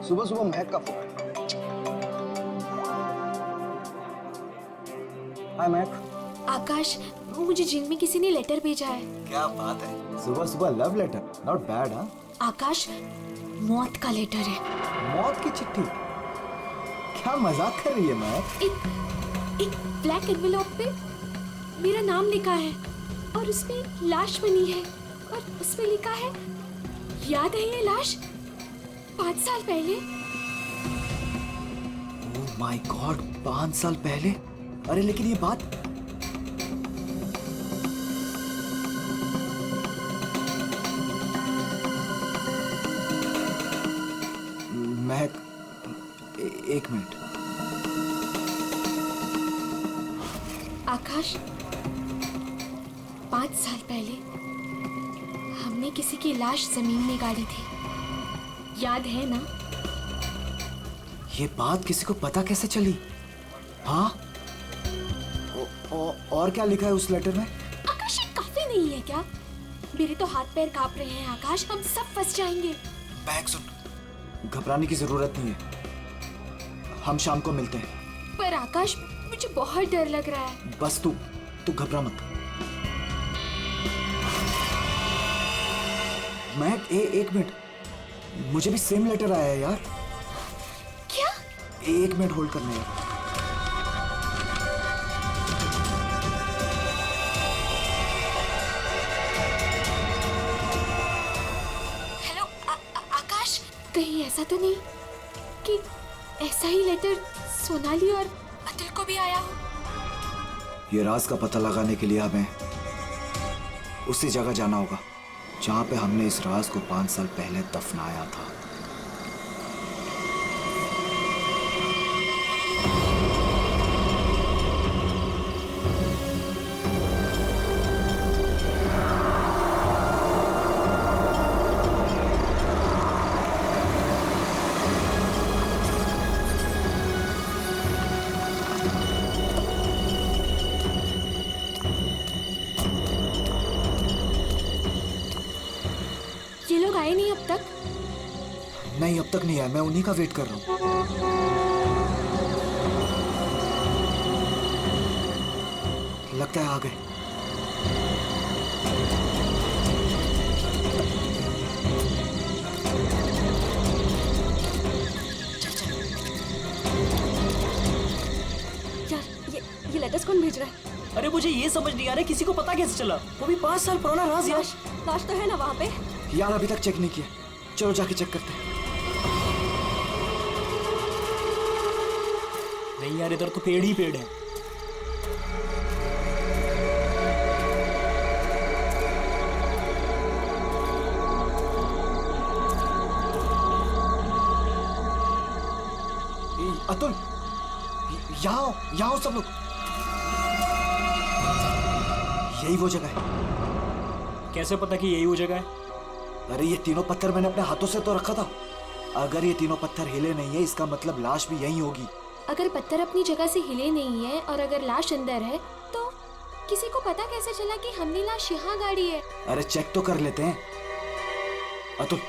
सुबह सुबह महक का फोन। हाय महक। आकाश, मुझे जिम में किसी ने लेटर भेजा है। क्या बात है, सुबह सुबह लव लेटर, नॉट बैड। हाँ आकाश, मौत का लेटर है। मौत की चिट्ठी? क्या मजाक कर रही है महक? एक ब्लैक एनवेलप पे मेरा नाम लिखा है और उसमें लाश बनी है और उसमें लिखा है, याद है ये लाश 5 साल पहले? ओह माय गॉड, 5 साल पहले? अरे लेकिन ये बात महक, एक मिनट। आकाश, 5 साल पहले हमने किसी की लाश जमीन में गाड़ी थी, याद है ना? ये बात किसी को पता कैसे चली? हाँ, और क्या लिखा है उस लेटर में? आकाश, ये काफी नहीं है क्या? मेरे तो हाथ पैर कांप रहे हैं आकाश, हम सब फंस जाएंगे। महक सुन, घबराने की जरूरत नहीं है, हम शाम को मिलते हैं। पर आकाश, मुझे बहुत डर लग रहा है। बस तू घबरा मत। महक, एक मिनट, मुझे भी सेम लेटर आया है यार। क्या? एक मिनट होल्ड करने यार। हेलो आकाश, कहीं ऐसा तो नहीं कि ऐसा ही लेटर सोनाली और अतुल को भी आया हो? ये राज का पता लगाने के लिए हमें उसी जगह जाना होगा जहां पे हमने इस राज को 5 साल पहले दफनाया था। ये लोग आए नहीं अब तक? नहीं, अब तक नहीं आया, मैं उन्हीं का वेट कर रहा हूं। लगता है आ गए। यार, ये लेटर्स कौन भेज रहा है? अरे मुझे ये समझ नहीं आ रहा किसी को पता कैसे चला। वो भी 5 साल पुराना राज यार। लाश तो है ना वहाँ पे? यार अभी तक चेक नहीं किया, चलो जाके चेक करते हैं। नहीं यार, इधर तो पेड़ ही पेड़ है। अतुल, यहाँ आओ सब लोग। यही वो जगह है। कैसे पता कि यही वो जगह है? अरे ये तीनों पत्थर मैंने अपने हाथों से तो रखा था। अगर ये तीनों पत्थर हिले नहीं है, इसका मतलब लाश भी यहीं होगी। अगर पत्थर अपनी जगह से हिले नहीं है और अगर लाश अंदर है, तो किसी को पता कैसे चला कि हमने लाश यहाँ गाड़ी है? अरे चेक तो कर लेते हैं। अतुल,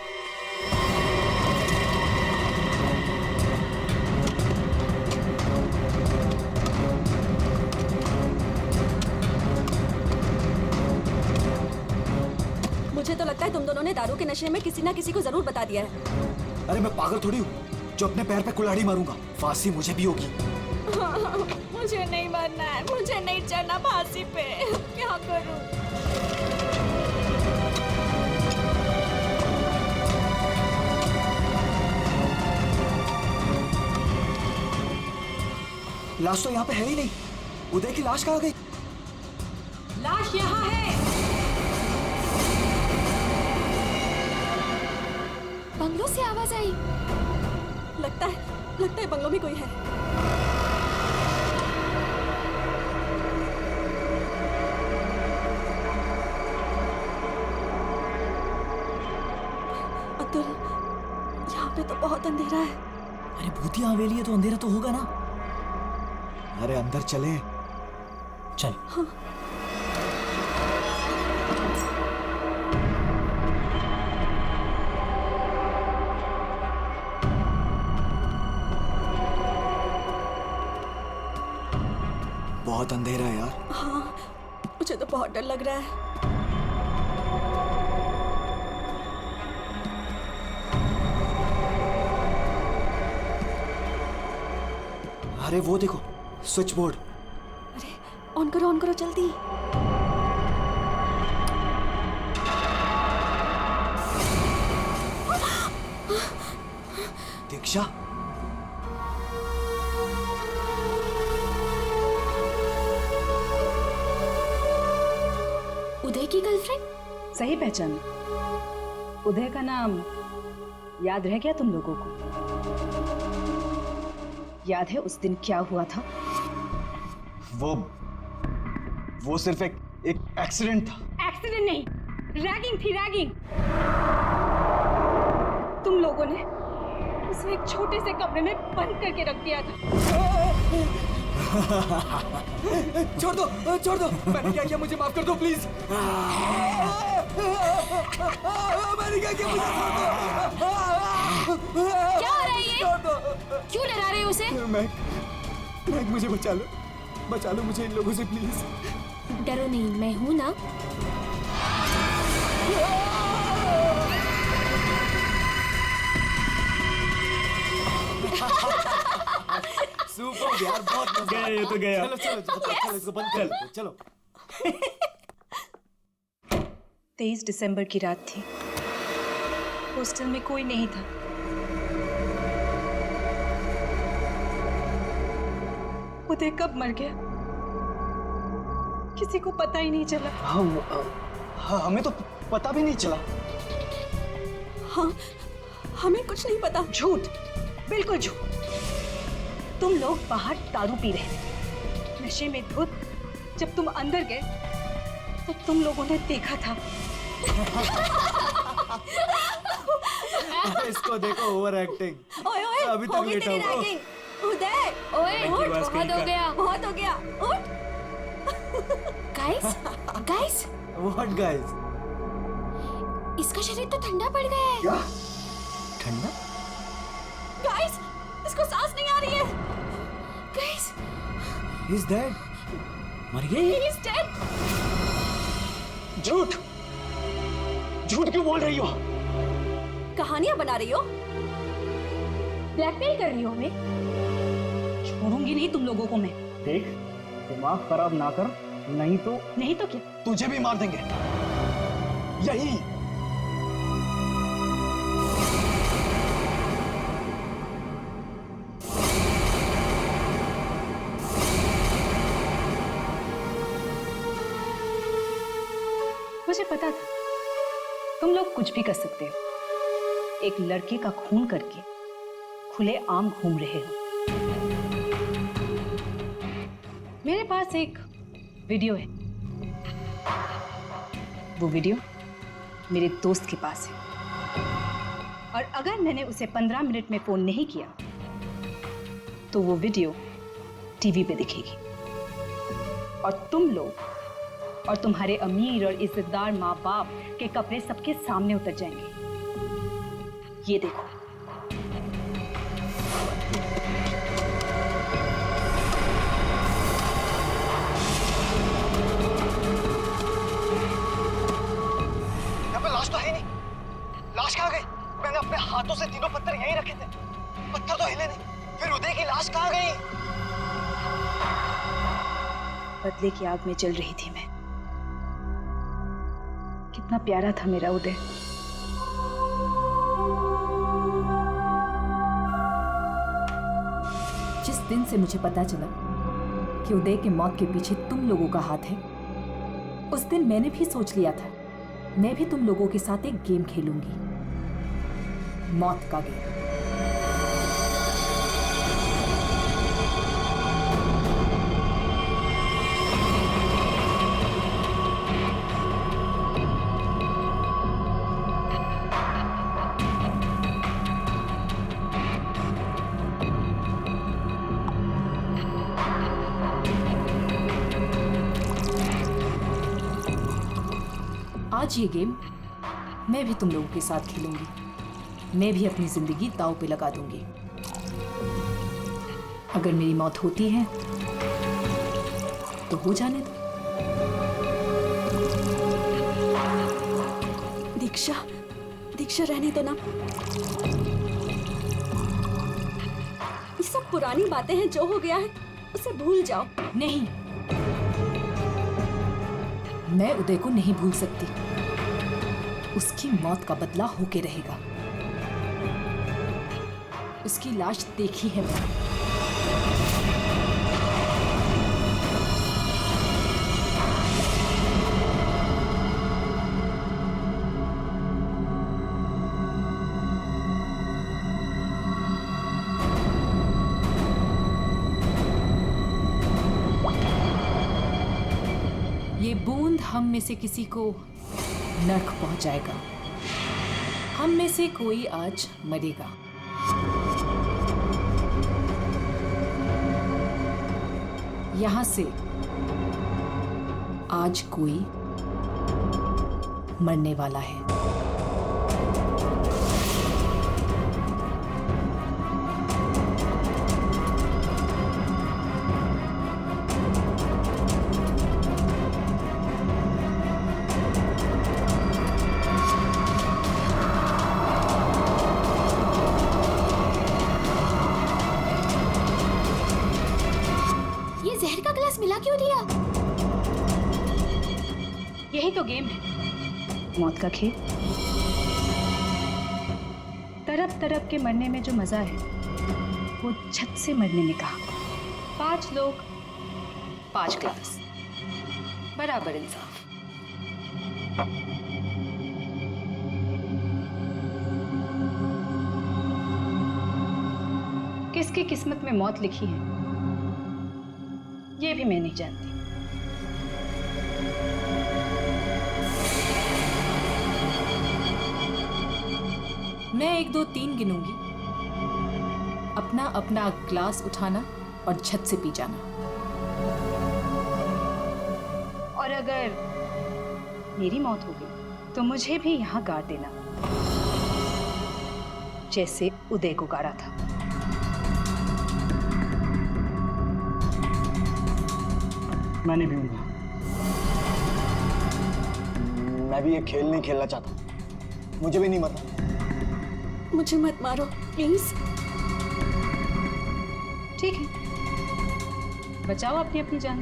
मुझे तो लगता है तुम दोनों ने दारू के नशे में किसी ना किसी को जरूर बता दिया है। अरे मैं पागल थोड़ी हूँ जो अपने पैर पे कुल्हाड़ी मारूंगा। फांसी मुझे भी होगी। मुझे नहीं मरना है, मुझे नहीं चढ़ना फांसी पे। क्या करूं? लाश तो यहाँ पे है ही नहीं। उदय की लाश कहाँ गई? लाश यहाँ है। बंगलों से आवाज आई। लगता है बंगलों में कोई है। अतुल, यहाँ पे तो बहुत अंधेरा है। अरे भूतिया हवेली है तो अंधेरा तो होगा ना। अरे अंदर चले। चल। हाँ। बहुत अंधेरा है यार। हाँ, मुझे तो बहुत डर लग रहा है। अरे वो देखो, स्विच बोर्ड। अरे ऑन करो जल्दी। दीक्षा, उदय की गर्लफ्रेंड? सही पहचान। उदय का नाम याद रह गया तुम लोगों को? याद है उस दिन क्या हुआ था? वो सिर्फ एक एक्सीडेंट था। एक्सीडेंट नहीं, रैगिंग थी, रैगिंग। तुम लोगों ने उसे एक छोटे से कमरे में बंद करके रख दिया था। छोड़ दो, मैंने क्या किया, मुझे माफ कर दो प्लीज। मैंने क्या किया, मुझे छोड़ दो। क्या हो रहा है ये? क्यों डरा रहे हो उसे? मैग, मुझे बचा लो मुझे इन लोगों से प्लीज। डरो नहीं, मैं हूं ना। सुपर यार, बहुत मजा गया ये तो गया। चलो इसको बंद कर लो, चलो। 23 दिसंबर की रात थी। हॉस्टल में कोई नहीं था। उदय कब मर गया किसी को पता ही नहीं चला। हाँ, हमें तो पता भी नहीं चला। हाँ, हमें कुछ नहीं पता। झूठ, बिल्कुल झूठ। तुम लोग बाहर दारू पी रहे थे, नशे में धुत। जब तुम अंदर गए तो तुम लोगों ने देखा था। इसको देखो, ओवर एक्टिंग। ओए अभी तक लेटा हुआ। उदय, ओए बहुत हो गया। उठ। Guys, what guys? इसका शरीर तो ठंडा पड़ गया है। क्या ठंडा? गाइस, इसको सांस नहीं आ रही है। Guys, he is dead. मर गई? He is dead. झूठ क्यों बोल रही हो? कहानियां बना रही हो? ब्लैकमेल कर रही हो हमें? छोड़ूंगी नहीं तुम लोगों को मैं। देख, दिमाग खराब ना कर, नहीं तो क्या? तुझे भी मार देंगे। यही मुझे पता था तुम लोग कुछ भी कर सकते हो। एक लड़के का खून करके खुले आम घूम रहे हो। मेरे पास एक वीडियो है। वो वीडियो मेरे दोस्त के पास है, और अगर मैंने उसे 15 मिनट में फोन नहीं किया तो वो वीडियो टीवी पे दिखेगी, और तुम लोग और तुम्हारे अमीर और इज्जतदार माँ बाप के कपड़े सबके सामने उतर जाएंगे। ये देखो। यहाँ पे लाश तो है नहीं। लाश कहाँ गई? मैंने अपने हाथों से तीनों पत्थर यहीं रखे थे, पत्थर तो हिले नहीं। फिर उदय की लाश कहाँ गई? बदले की आग में जल रही थी मैं। कितना प्यारा था मेरा उदय। जिस दिन से मुझे पता चला कि उदय की मौत के पीछे तुम लोगों का हाथ है, उस दिन मैंने भी सोच लिया था मैं भी तुम लोगों के साथ एक गेम खेलूंगी, मौत का गेम। आज ये गेम मैं भी तुम लोगों के साथ खेलूंगी। मैं भी अपनी जिंदगी दांव पे लगा दूंगी। अगर मेरी मौत होती है तो हो जाने दो। दीक्षा, दीक्षा रहने दो ना। ये सब पुरानी बातें हैं, जो हो गया है उसे भूल जाओ। नहीं, मैं उदय को नहीं भूल सकती। उसकी मौत का बदला होके रहेगा। उसकी लाश देखी है मैंने। ये बूंद हम में से किसी को नर्क पहुंचाएगा। हम में से कोई आज मरेगा। यहां से आज कोई मरने वाला है। जहर का गिलास मिला क्यों दिया? यही तो गेम है, मौत का खेल। तरफ तरफ के मरने में जो मजा है वो छत से मरने में कहा। 5 लोग 5 ग्लास, बराबर इंसाफ। किसकी किस्मत में मौत लिखी है ये भी मैं नहीं जानती। मैं 1 2 3 गिनूंगी। अपना अपना ग्लास उठाना और छत से पी जाना। और अगर मेरी मौत हो गई तो मुझे भी यहाँ गाड़ देना, जैसे उदय को गाड़ा था। मैं नहीं पीऊंगा। मैं भी ये खेल नहीं खेलना चाहता। मुझे भी नहीं मरना। मुझे मत मारो प्लीज। ठीक है, बचाओ अपनी अपनी जान।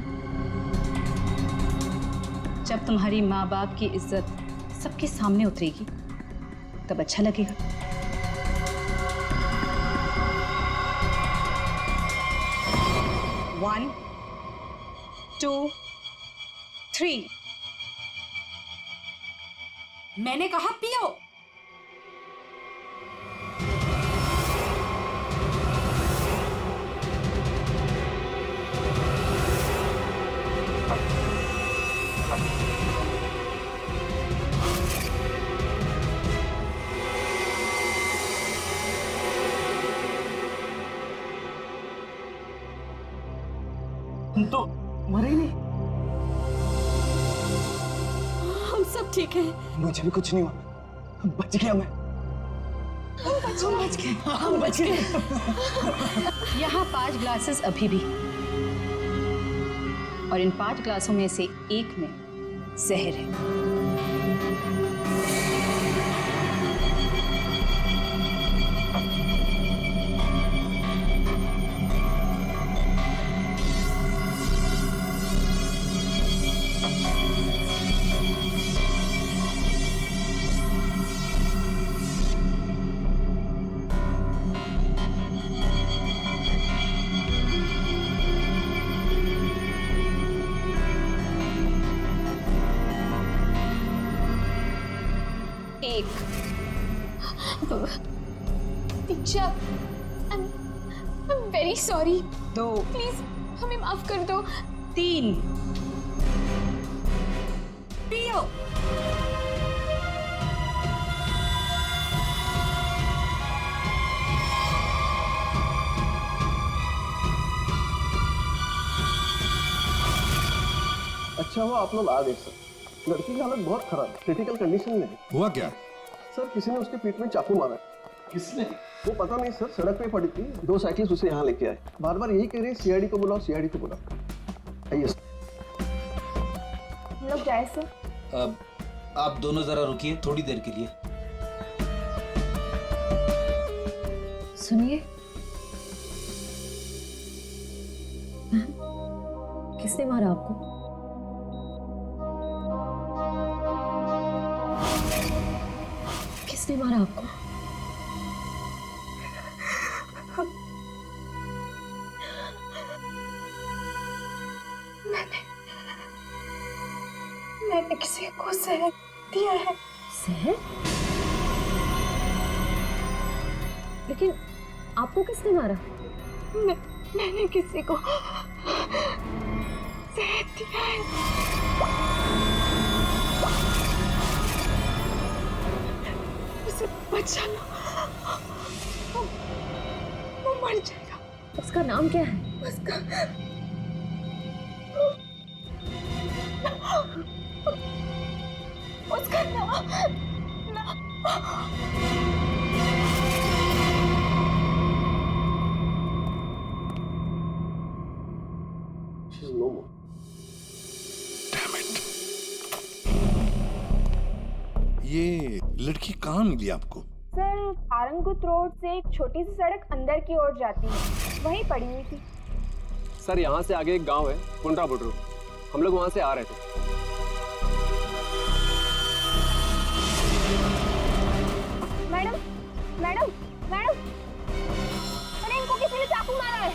जब तुम्हारी माँ बाप की इज्जत सबके सामने उतरेगी तब अच्छा लगेगा। One, 2, 3। मैंने कहा पियो। तुम तो मरे ही नहीं। हम सब ठीक है। मुझे भी कुछ नहीं हुआ। बच गया मैं। हम बच गए। यहाँ 5 ग्लासेस अभी भी, और इन 5 ग्लासों में से एक में जहर है। दीक्षा, I'm very sorry। 2, प्लीज हमें माफ कर दो। 3। पियो। अच्छा हुआ आप लोग आ गए सर। लड़की की हालत बहुत खराब है, क्रिटिकल कंडीशन में है। हुआ क्या? सर किसी ने उसके पीठ में चाकू मारा। किसने? वो पता नहीं सर, सड़क पे पड़ी थी। 2 साइकिल्स उसे यहाँ लेके आए। बार बार यही कह रहे सीआईडी को बुलाओ, सीआईडी को बुलाओ। आइए सर। लोग जाए सर? अब आप दोनों जरा रुकिए थोड़ी देर के लिए। सुनिए, किसने मारा आपको? किसने मारा आपको? मैंने किसी को जहर दिया है। जहर? लेकिन आपको किसने मारा? मैंने किसी को जहर दिया है। उसे बचा लो, वो मर जाएगा। उसका नाम क्या है? उसका नाम She's no more. ये लड़की कहाँ मिली आपको? सर, आरंगुत रोड से एक छोटी सी सड़क अंदर की ओर जाती है, वहीं पड़ी हुई थी। सर यहाँ से आगे एक गांव है कुंडा बुडरू, हम लोग वहां से आ रहे थे। मैडम मैडम मैडम, अरे इनको किसी ने चाकू मारा है।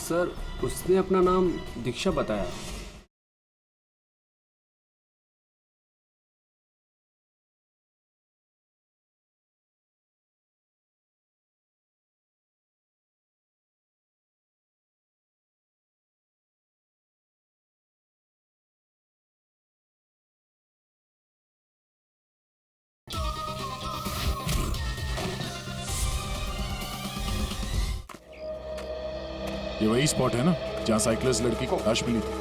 सर उसने अपना नाम दीक्षा बताया। ये वही स्पॉट है ना जहाँ साइकिलिस्ट लड़की को लाश मिली थी?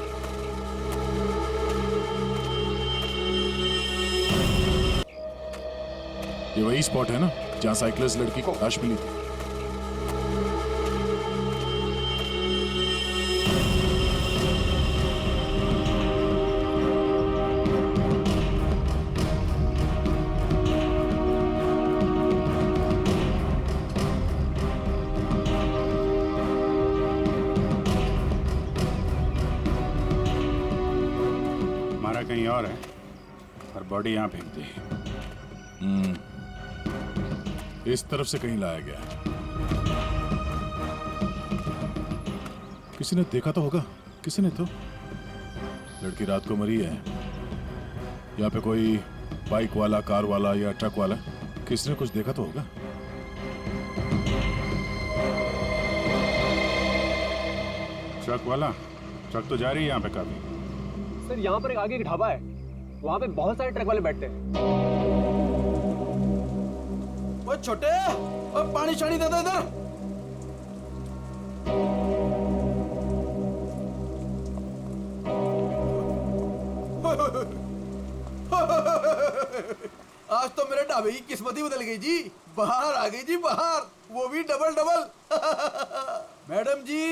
ये वही स्पॉट है ना जहाँ साइकिलिस्ट लड़की को लाश मिली थी? कहीं और है और बॉडी यहाँ फेंक दी। इस तरफ से कहीं लाया गया। किसी ने देखा तो होगा। किसी ने तो। लड़की रात को मरी है। यहाँ पे कोई बाइक वाला, कार वाला या ट्रक वाला, किसी ने कुछ देखा तो होगा। ट्रक वाला? ट्रक तो जा रही है यहाँ पे काफी। सर यहाँ पर एक आगे एक ढाबा है, वहाँ पे बहुत सारे ट्रक वाले बैठते हैं। वो छोटे, वो पानी शानी दे दो इधर। आज तो मेरे ढाबे की किस्मत ही बदल गई जी। बाहर आ गई जी, बाहर, वो भी डबल डबल। मैडम जी,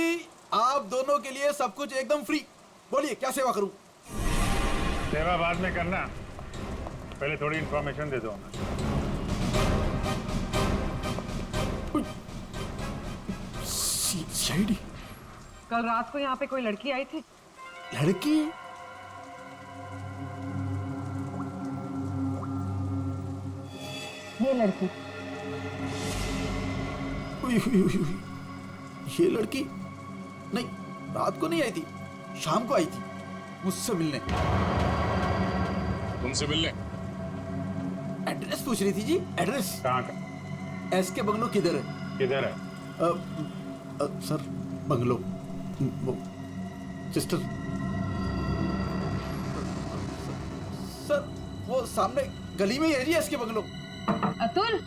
आप दोनों के लिए सब कुछ एकदम फ्री। बोलिए क्या सेवा करूं? सेवा बाद में करना, पहले थोड़ी इंफॉर्मेशन दे दो। सीआईडी? कल रात को यहाँ पे कोई लड़की आई थी। लड़की? ये लड़की। ये लड़की? नहीं, रात को नहीं आई थी, शाम को आई थी मुझसे मिलने। तुमसे मिलने? एड्रेस पूछ रही थी जी। एड्रेस कहाँ का? एसके बंगलो किधर है? किधर है? सर बंगलो, वो सिस्टर। सर वो सामने गली में ही है जी एसके बंगलो। अतुल,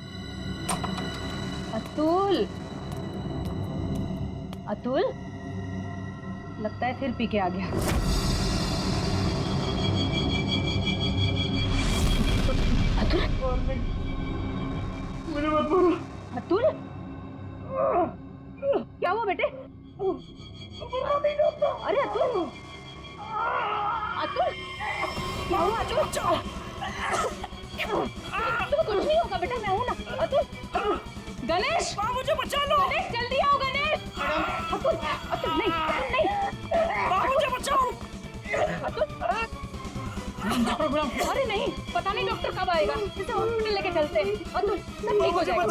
अतुल, अतुल, लगता है फिर पी के आ गया। अतुल, मुझे मत बोलो। अतुल, क्या हुआ बेटे? अरे अतुल, अतुल, क्या हुआ अतुल? तो कुछ नहीं होगा बेटा, मैं हूँ ना। अतुल, गणेश, मुझे बचा लो। गणेश जल्दी आओ गणेश। अतुल, अतुल नहीं, अतुल नहीं, मुझे बचाओ। अतुल, अरे नहीं, पता नहीं डॉक्टर कब आएगा, इसे हॉस्पिटल लेके चलते हैं। अतुल, सब ठीक हो जाएगा।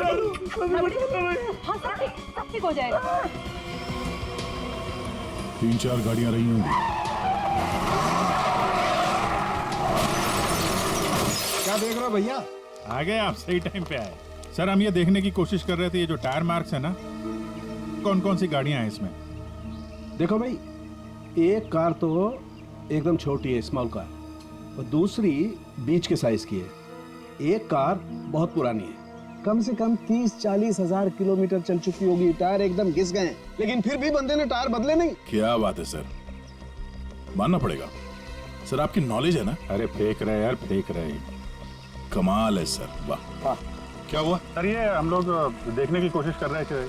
हाँ सब ठीक हो जाएगा। 3-4 गाड़ियां रही होंगी। क्या देख रहे हो भैया? आ गए आप, सही टाइम पे आए। सर हम ये देखने की कोशिश कर रहे थे, ये जो टायर मार्क्स है ना, कौन कौन सी गाड़ियां हैं इसमें? देखो भाई, एक कार तो एकदम छोटी है, स्मॉल कार, और दूसरी बीच के साइज की है। एक कार बहुत पुरानी है, कम से कम 30-40 हजार किलोमीटर चल चुकी होगी, टायर एकदम घिस गए, लेकिन फिर भी बंदे ने टायर बदले नहीं। क्या बात है सर, मानना पड़ेगा सर, आपकी नॉलेज है ना। अरे फेंक रहे यार, फेंक रहे, कमाल है सर, वाह। क्या हुआ सर? ये हम लोग देखने की कोशिश कर रहे थे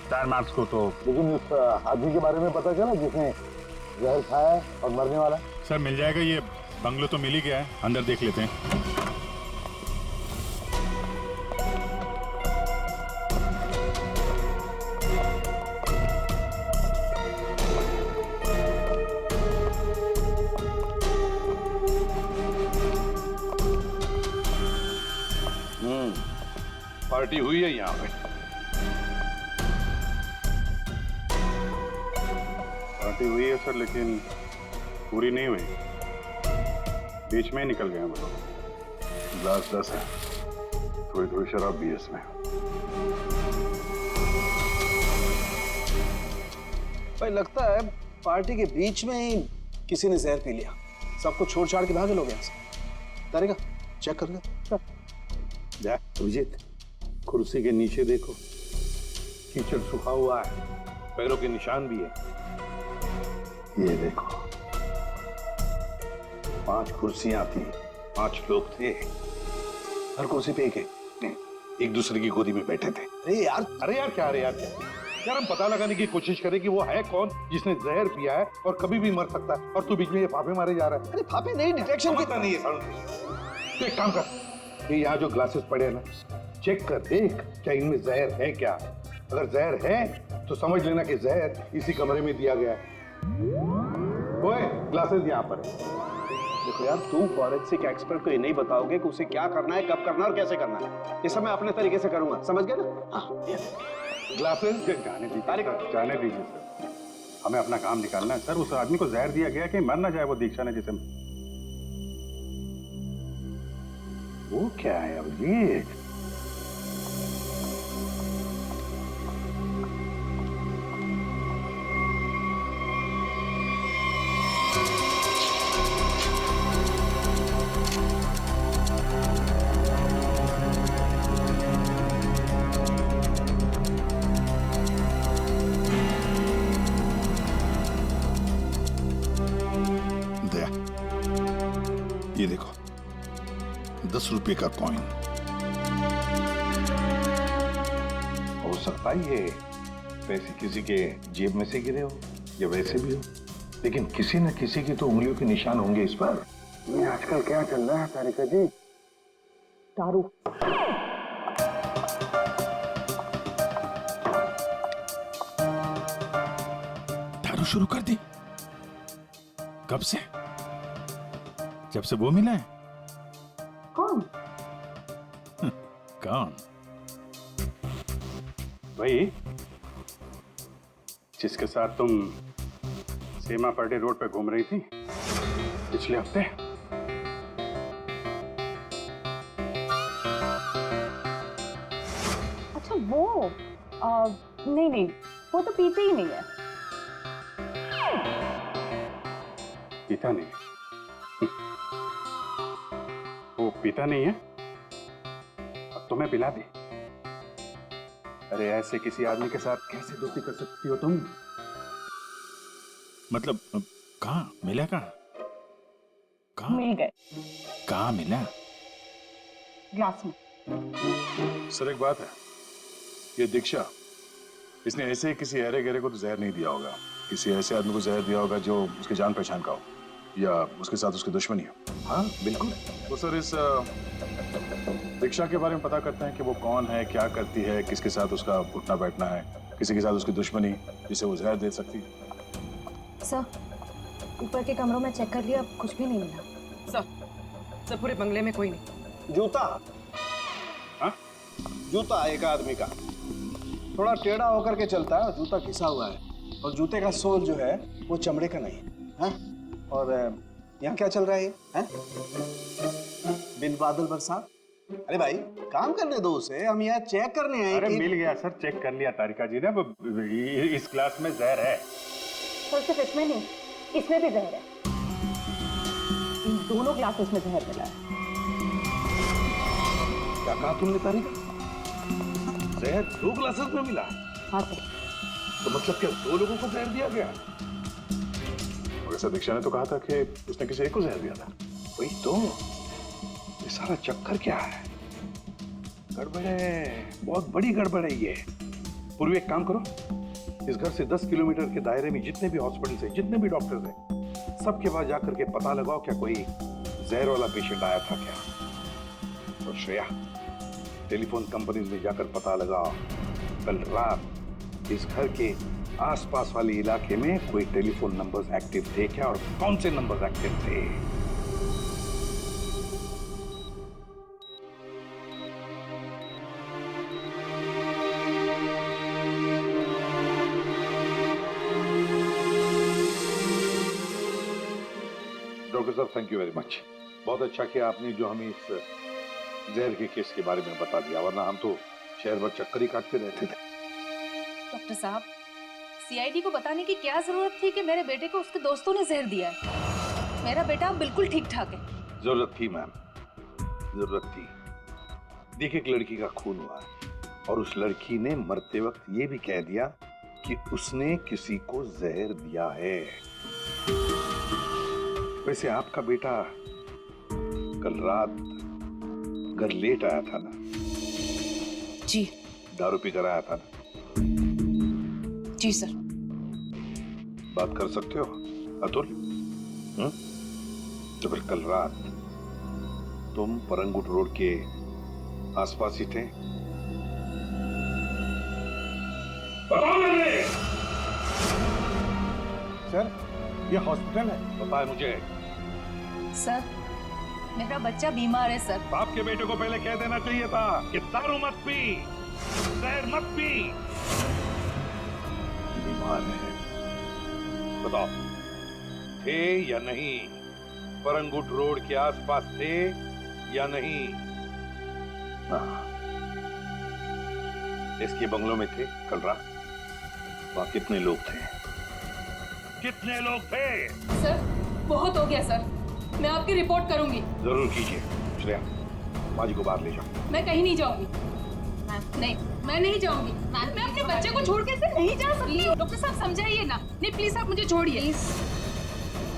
टायर मार्क्स को, तो लेकिन उस आदमी के बारे में पता चला जिसने जहर खाया और मरने वाला? सर मिल जाएगा, ये बंगलो तो मिल ही गया है, अंदर देख लेते हैं। पार्टी हुई है यहाँ पे। पार्टी हुई है सर, लेकिन पूरी नहीं हुई, बीच में ही निकल गए हम लोग। ग्लास 10 है, थोड़ी थोड़ी शराब भी है इसमें। भाई लगता है पार्टी के बीच में ही किसी ने जहर पी लिया, सबको छोड़ छाड़ के भागे लोग यहाँ से। तारिका चेक कर ले। जा अभिजीत, कुर्सी के नीचे देखो, कीचड़ सूखा हुआ है, पैरों के निशान भी है। ये देखो, 5 कुर्सियां थी, 5 लोग थे, हर कुर्सी पे एक दूसरे की गोदी में बैठे थे। अरे यार क्या यार हम पता लगाने की कोशिश करें कि वो है कौन जिसने जहर पिया है और कभी भी मर सकता है, और तू बीच में ये फाफे मारे जा रहा है। अरे फाफे नहीं, डिटेक्शन पता नहीं है साउंड। तो एक काम कर, ये यहाँ जो ग्लासेस पड़े हैं ना, चेक कर देख क्या इनमें जहर है क्या। अगर जहर है तो समझ लेना कि जहर इसी कमरे में दिया गया है। ओए ग्लासेस यहाँ पर है। देखो यार, तू फॉरेंसिक एक्सपर्ट को ये नहीं बताओगे कि उसे क्या करना है, कब करना है और कैसे करना है। ये सब मैं अपने तरीके से करूंगा, समझ गए ना? हाँ, ग्लासेस जाने दीजिए सर, हमें अपना काम निकालना है। सर उस आदमी को जहर दिया गया कि मर ना जाए वो दीक्षा ने जिसे। वो क्या है अभिजीत? ये देखो, 10 रुपए का कॉइन। हो सकता है ये पैसे किसी के जेब में से गिरे हो या वैसे भी हो, लेकिन किसी न किसी की तो उंगलियों के निशान होंगे इस पर। ये आजकल क्या चल रहा है तारिका जी? दारू। दारू शुरू कर दी? कब से? जब से वो मिला है? कौन? कौन? भाई जिसके साथ तुम सीमा पार्टी रोड पे घूम रही थी पिछले हफ्ते। अच्छा वो नहीं, वो तो पीते ही नहीं है। पीता नहीं? वो पीता नहीं है? अब तुम्हें पिला दे। अरे ऐसे किसी आदमी के साथ कैसे दोस्ती कर सकती हो तुम? मतलब कहाँ मिला? कहाँ मिल गए। कहाँ मिला? ग्लास में। सर एक बात है, ये दीक्षा, इसने ऐसे किसी अरे गहरे को तो जहर नहीं दिया होगा, किसी ऐसे आदमी को जहर दिया होगा जो उसकी जान पहचान का हो। या उसके साथ उसकी दुश्मनी हो। हाँ बिल्कुल। तो सर इस दीक्षा के बारे में पता करते हैं कि वो कौन है, क्या करती है, किसके साथ उसका उठना बैठना है, किसी के साथ उसकी दुश्मनी जिसे वो जहर दे सकती है। सर, ऊपर के कमरों में चेक कर लिया, कुछ भी नहीं मिला। सर पूरे बंगले में कोई नहीं। जूता, हाँ जूता एक आदमी का थोड़ा टेढ़ा होकर के चलता है, जूता घिसा हुआ है और जूते का सोल जो है वो चमड़े का नहीं है। हाँ? और यहाँ क्या चल रहा है? हैं? बिन बादल बरसात। अरे भाई काम करने दो उसे, हम यहाँ चेक करने आए। अरे मिल गया सर, चेक कर लिया तारिका जी ने। इस क्लास में जहर है। सर सिर्फ इसमें नहीं, इसमें भी जहर है। इन दोनों ग्लासेस में जहर मिला है। क्या कहा तुमने तारिका? जहर 2 ग्लासेस में मिला? हाँ सर। तो मतलब क्या 2 लोगों को जहर दिया गया? वैसे दीक्षा ने तो कहा था कि उसने किसी एक को जहर दिया था। वही तो, ये सारा चक्कर क्या है? गड़बड़ है, बहुत बड़ी गड़बड़ है ये। पूर्वी एक काम करो, इस घर से 10 किलोमीटर के दायरे में जितने भी हॉस्पिटल्स हैं, जितने भी डॉक्टर्स हैं, सबके पास जाकर के पता लगाओ क्या कोई जहर वाला पेशेंट आया था क्या। और श्रेया, टेलीफोन कंपनीज में जाकर पता लगाओ कल रात इस घर के आसपास वाले इलाके में कोई टेलीफोन नंबर्स एक्टिव थे क्या और कौन से नंबर्स एक्टिव थे। डॉक्टर साहब थैंक यू वेरी मच, बहुत अच्छा किया आपने जो हमें इस जहर के केस के बारे में बता दिया, वरना हम तो शहर भर चक्कर ही काटते रहते थे। डॉक्टर साहब, सीआईडी को बताने की क्या जरूरत थी कि मेरे बेटे को उसके दोस्तों ने जहर दिया है। मेरा बेटा बिल्कुल ठीक ठाक है। जरूरत थी मैम, जरूरत थी। देखिए एक लड़की का खून हुआ है और उस लड़की ने मरते वक्त ये भी कह दिया कि उसने किसी को जहर दिया है। वैसे आपका बेटा कल रात घर लेट आया था ना? जी। दारू पी कर आया था ना? जी सर। बात कर सकते हो अतुल? तो फिर कल रात तुम परंगुट रोड के आसपास ही थे? सर ये हॉस्पिटल है। पता है मुझे। सर मेरा बच्चा बीमार है सर। बाप के बेटे को पहले कह देना चाहिए था कि दारू मत पी, जहर मत पी। बीमार है, बताओ थे या नहीं? परंगुट रोड के आसपास थे या नहीं? इसके बंगलों में थे कल रात? वहां कितने लोग थे? कितने लोग थे? सर बहुत हो गया सर, मैं आपकी रिपोर्ट करूंगी। जरूर कीजिए। श्रेया, माँ जी को बाहर ले जाओ। मैं कहीं नहीं जाऊंगी। नहीं, मैं नहीं जाऊंगी। मैं अपने बच्चे को छोड़ के नहीं जा सकती। डॉक्टर साहब समझाइए ना। नहीं प्लीज आप मुझे छोड़िए।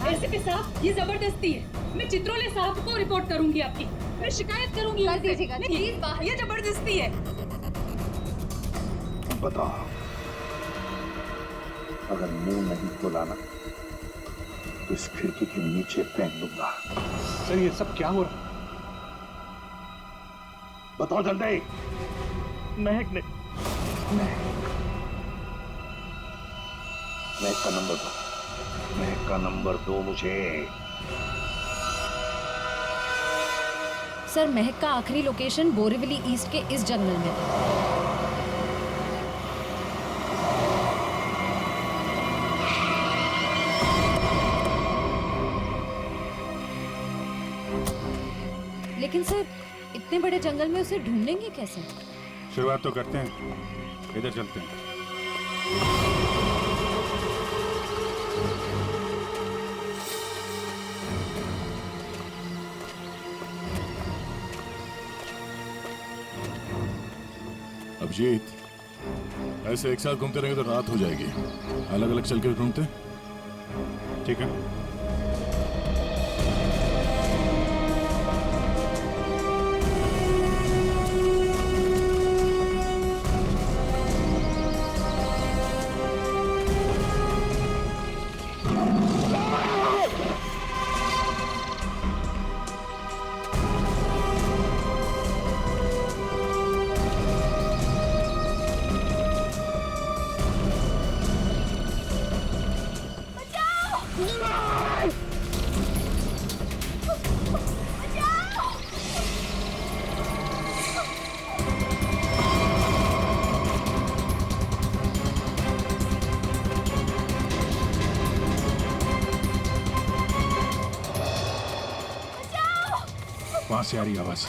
एसीपी साहब ये जबरदस्ती है। मैं चित्रोले साहब को रिपोर्ट करूंगी आपकी। मैं शिकायत करूंगी। प्लीज ये जबरदस्ती है। बताओ, अगर मुंह नहीं खोला ना तो इस खिड़की के नीचे फेंक दूंगा। सर ये सब क्या हो रहा है? बताओ जल्दी। महक ने महक का नंबर दो, महक का नंबर दो मुझे। सर महक का आखिरी लोकेशन बोरीवली ईस्ट के इस जंगल में है। लेकिन सर इतने बड़े जंगल में उसे ढूंढेंगे कैसे? शुरुआत तो करते हैं, इधर चलते हैं। अभिजीत, ऐसे एक साथ घूमते रहेंगे तो रात हो जाएगी। अलग अलग चल के ढूंढते। ठीक है। वहां से आ रही आवाज।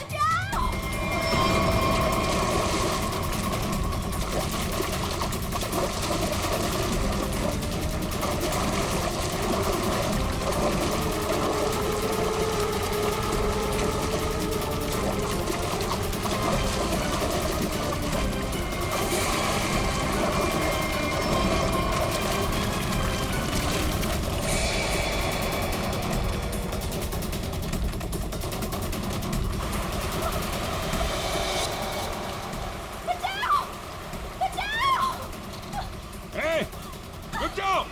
रुक जाओ।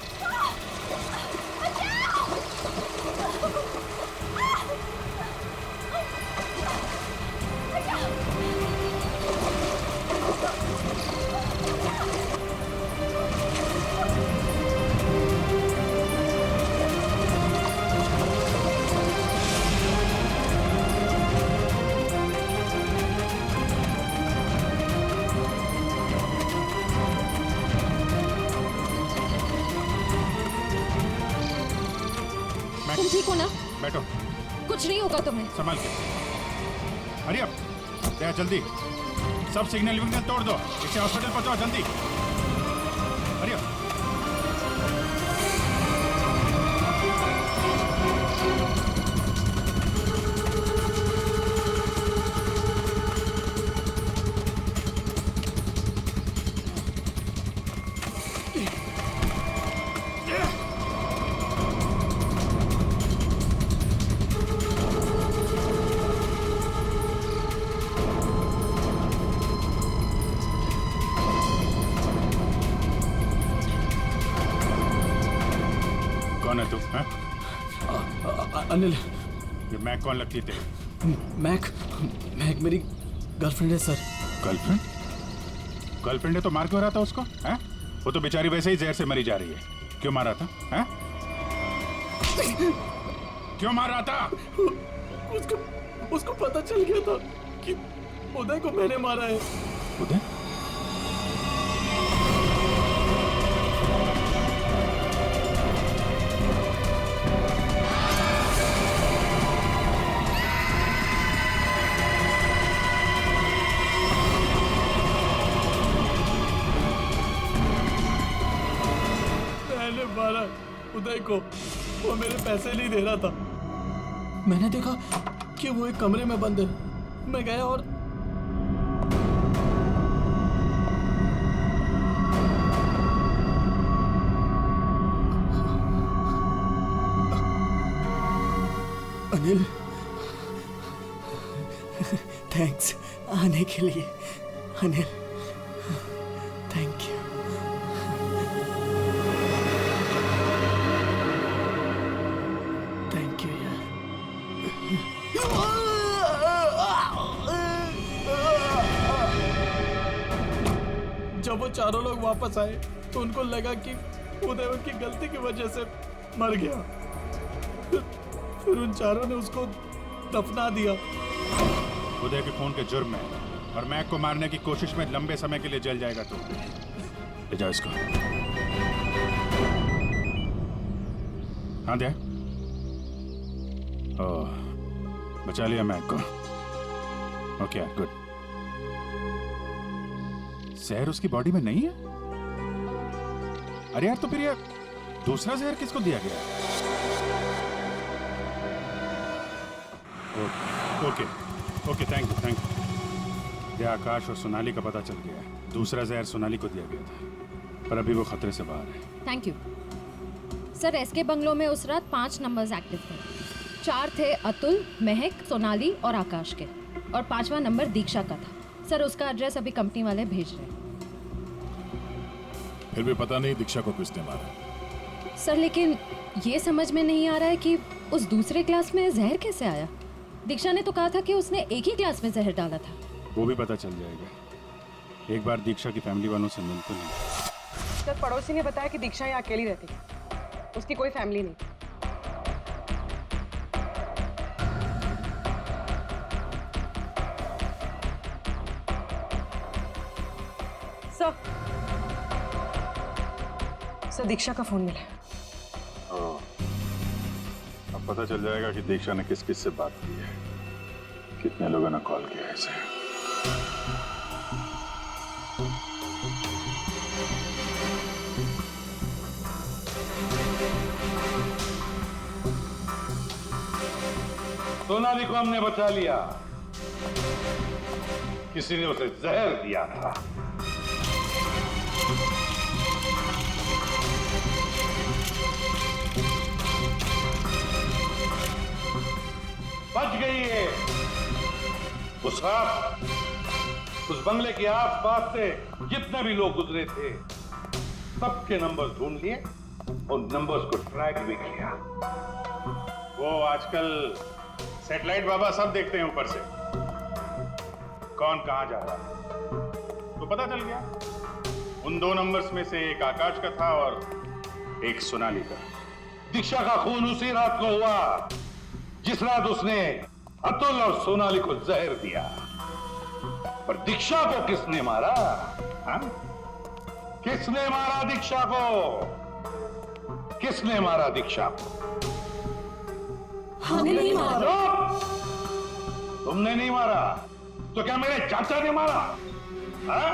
तुम ठीक हो ना? बैठो। कुछ नहीं होगा तुम्हें। संभाल के। हरी अप, दया जल्दी। सब सिग्नल विग्नल तोड़ दो, इसे हॉस्पिटल पहुंचाओ जल्दी। Hurry up. कौन है तू? अनिल। ये मैक कौन लगती है तेरी? मैक मेरी गर्लफ्रेंड है सर। गर्लफ्रेंड? गर्लफ्रेंड है तो मार क्यों रहा था उसको? हैं? वो तो बेचारी वैसे ही जहर से मरी जा रही है। क्यों मारा था? हैं? क्यों मार रहा था? उसको पता चल गया था कि उदय को मैंने मारा है। उदय? मैंने मारा उदय को, वो मेरे पैसे नहीं दे रहा था। मैंने देखा कि वो एक कमरे में बंद है। मैं गया और अनिल, थैंक्स आने के लिए। Anil, thank you. Thank you यार। जब वो चारों लोग वापस आए तो उनको लगा कि उदय उनकी गलती की वजह से मर गया। फिर उन चारों ने उसको दफना दिया। उदय के खून के जुर्म में और मैक को मारने की कोशिश में लंबे समय के लिए जल जाएगा तू। ले जाओ इसको। हाँ दे। ओह, बचा लिया मैक को। Okay good. जहर उसकी बॉडी में नहीं है? अरे यार, तो फिर ये दूसरा जहर किसको दिया गया? Okay okay, thank you. ये आकाश और सोनाली का पता चल गया है। दूसरा जहर सोनाली को दिया गया था, पर अभी वो खतरे से बाहर है। Thank you sir. SK bungalow में उस रात 5 नंबर्स एक्टिव थे। 4 थे अतुल, महक, सोनाली और आकाश के, और 5वां नंबर दीक्षा का था। सर उसका एड्रेस अभी कंपनी वाले भेज रहे हैं। फिर भी पता नहीं दीक्षा को किसने मारा। सर लेकिन ये समझ में नहीं आ रहा है कि उस दूसरे क्लास में जहर कैसे आया। दीक्षा ने तो कहा था कि उसने एक ही क्लास में जहर डाला था। वो भी पता चल जाएगा। एक बार दीक्षा की फैमिली वालों से मिल तो नहीं। सर पड़ोसी ने बताया कि दीक्षा यहाँ अकेली रहती है, उसकी कोई फैमिली नहीं। सर दीक्षा का फोन मिला। अब पता चल जाएगा कि दीक्षा ने किस किस से बात की है, कितने लोगों ने कॉल किया है इसे। सोनाली को हमने बचा लिया। किसी ने उसे जहर दिया था। बच गई है। उस रात उस बंगले के आसपास से जितने भी लोग गुजरे थे सबके नंबर ढूंढ लिए और नंबर्स को ट्रैक भी किया। वो आजकल सैटेलाइट बाबा सब देखते हैं ऊपर से, कौन कहां जा रहा है। तो पता चल गया उन 2 नंबर्स में से एक आकाश का था और एक सोनाली का। दीक्षा का खून उसी रात को हुआ जिस रात उसने अतुल और सोनाली को जहर दिया। पर दीक्षा को किसने मारा? हाँ? किसने मारा दीक्षा को? किसने मारा दीक्षा को? हमने नहीं मारा। तुमने नहीं मारा तो क्या मेरे चाचा ने मारा? हाँ?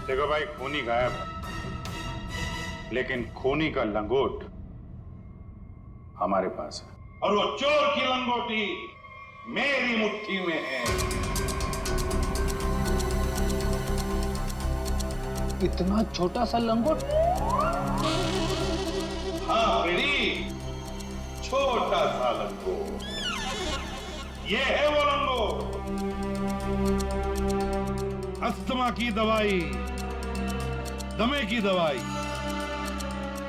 देखो भाई, खूनी गायब है, लेकिन खूनी का लंगोट हमारे पास है। और वो चोर की लंगोटी मेरी मुट्ठी में है। इतना छोटा सा लंगोट? हाँ बेड़ी, छोटा सा लंगोट। ये है वो लंगोट। अस्थमा की दवाई, दमे की दवाई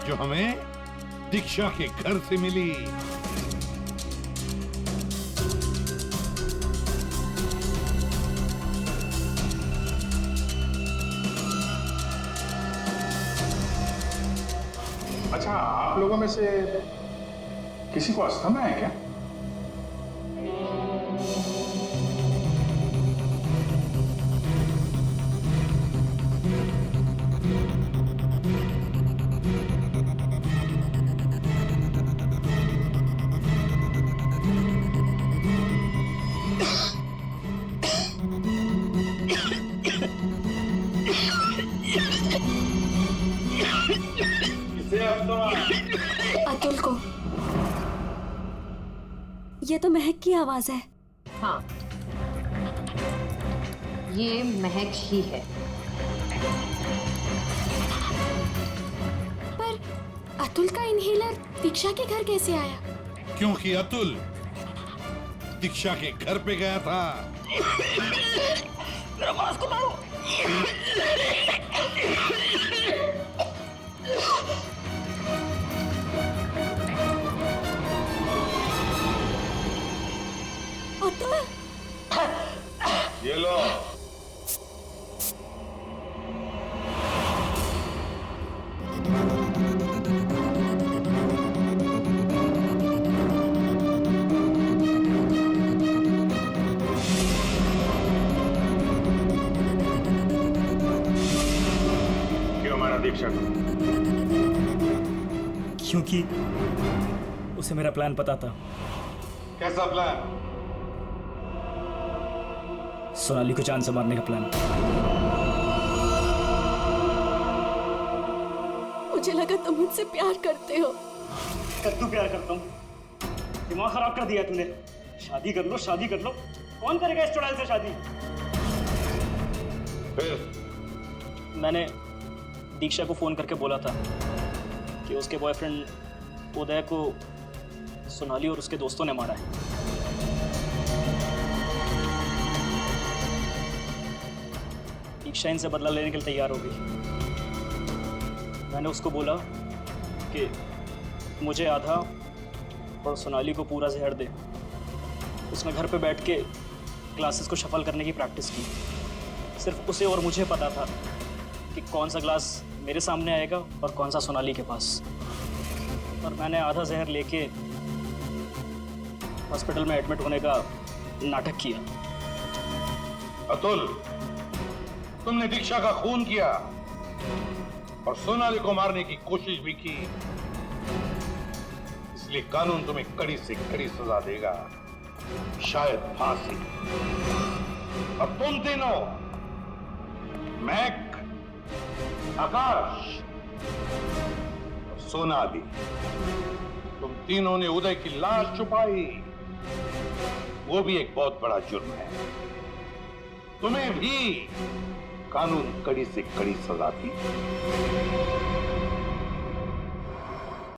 जो हमें दीक्षा के घर से मिली। अच्छा, आप लोगों में से किसी को अस्थमा है क्या? अतुल को। ये तो महक की आवाज है। हाँ, ये महक ही है। पर अतुल का इनहेलर दीक्षा के घर कैसे आया? क्योंकि अतुल दीक्षा के घर पे गया था। मेरा मास्क उतारो। ये लो। क्यों मारा दीक्षा को? क्योंकि उसे मेरा प्लान पता था। कैसा प्लान? सोनाली को जान से मारने का प्लान। मुझे लगा तुम मुझसे प्यार करते हो। कद्दू प्यार करता हूँ? दिमाग खराब कर दिया तूने। शादी कर लो, शादी कर लो। कौन करेगा इस चुड़ैल से शादी? फिर मैंने दीक्षा को फोन करके बोला था कि उसके बॉयफ्रेंड उदय को सोनाली और उसके दोस्तों ने मारा है। दीक्षा इनसे बदला लेने के लिए तैयार हो गई। मैंने उसको बोला कि मुझे आधा और सोनाली को पूरा जहर दे। उसने घर पे बैठ के ग्लासेस को शफल करने की प्रैक्टिस की। सिर्फ उसे और मुझे पता था कि कौन सा ग्लास मेरे सामने आएगा और कौन सा सोनाली के पास। और मैंने आधा जहर लेके हॉस्पिटल में एडमिट होने का नाटक किया। अतुल, तुमने दीक्षा का खून किया और सोनाली को मारने की कोशिश भी की, इसलिए कानून तुम्हें कड़ी से कड़ी सजा देगा, शायद फांसी। और तुम तीनों, मैक, आकाश और सोनाली, तुम तीनों ने उदय की लाश छुपाई, वो भी एक बहुत बड़ा जुर्म है। तुम्हें भी कानून कड़ी से कड़ी सजा दी।